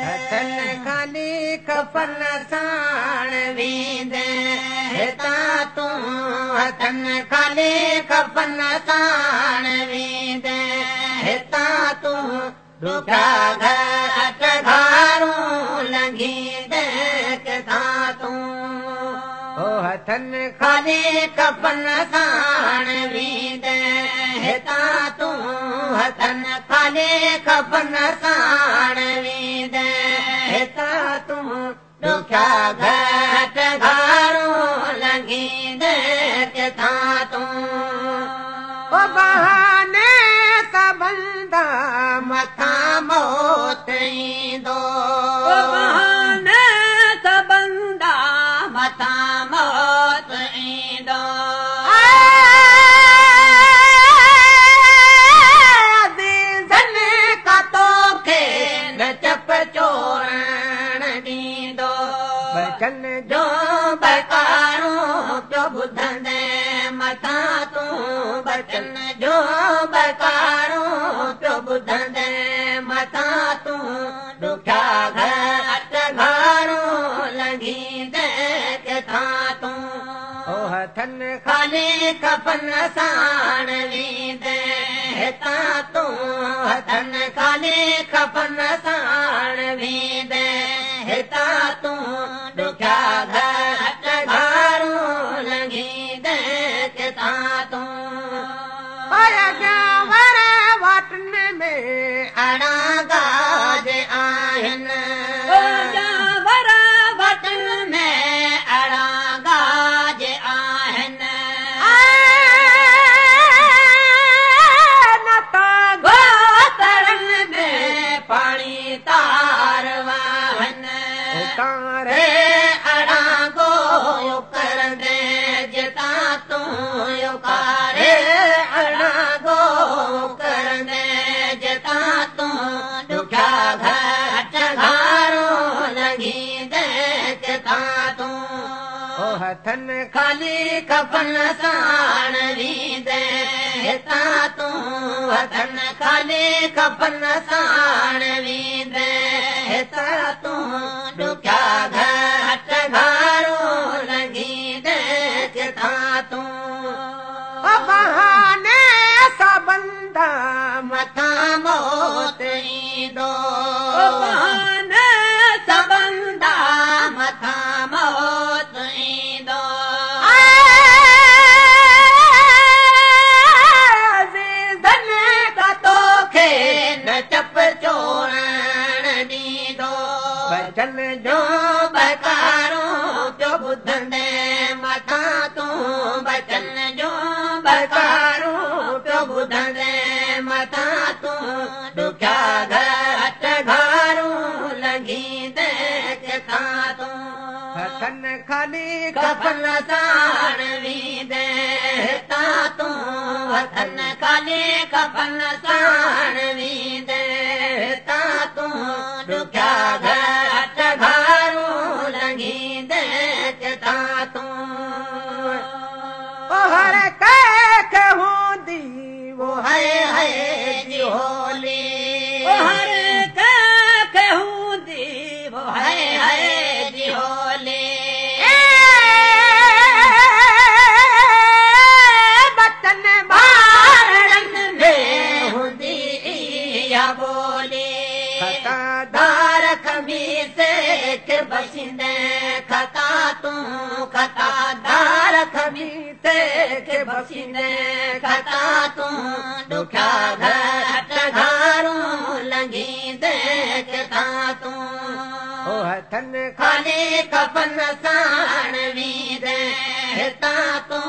हथन खाली कफन साण वींदे हिता तू हथन खाली कफन साण वींदे हिता तू दुखा घाट घारूं लंघींदे किथा तू ओ हथन खाली कफन साण वींदे हिता तू हथन खाली कफन साण वींदे हिता तू दुखा घाट घारूं लंघींदे किथा तू ओ बहाने का बंदा मथा मौत ईंदो बहाने का बंदा मथा मौत ईंदो अज़ीज़न का तोखे न चप चोरण ॾींदो बचन जो बकारूं पियो ॿुधंदे मथा तूं बचन जो बकारूं पियो ॿुधंदे मथा तूं ॾुखिया घाट घारूं लंघींदे किथा तूं ओ हथन खाली कफन साण वींदे हिता तूं हथन खाली कफन साण वींदे हिता तूं ॾुखिया घाट घारूं लंघींदे किथा तूं वर वटन में अड़ा गाज आहिनि वर वटन में अड़ा गाज आहिनि न त गोतरन में पाणी तार वाहनि उतारे अड़ा गो करंदे जिता तूं उकारे अड़ा गो करंदे जिता तूं ॾुखिया घाट घारूं लंघींदे किथा तूं ओ हथन खाली कफन साण वींदे हिता तूं हथन खाली कफन साण वींदे हिता तूं ॾुखिया घाट घारूं लंघींदे किथा तूं ओ बहाने सा बंदा मथा मौत ईंदो बहाने सा बंदा मथा मौत ईंदो अज़ीज़न का तोखे न चप चोरण ॾींदो बचन जो बकारूं पियो ॿुधंदे मथा तूं बचन जो बकारूं पियो ॿुधंदे मथा तूं ॾुखिया घाट घारूं लंघींदे किथा तूं हथन खाली कफन साण वींदे हिता तूं हथन खाली कफन साण वींदे हिता तूं ॾुखिया घाट घारूं लंघींदे किथा तूं ओ हर कैक हूंदी वो है जी होली हर कैक हूंदी वो है जी होली बचन बारण में हूंदी इहा बोली खतादार खमीस के बसिंदे खता तूं खतादार खमीस के बसिंदे खता तूं ॾुखिया घाट घारूं लंघींदे किथा तूं ओ हथन खाली कफन साण वींदे हिता तूं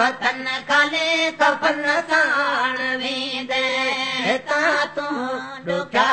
हथन खाली कफन साण वींदे हिता तूं ॾुखिया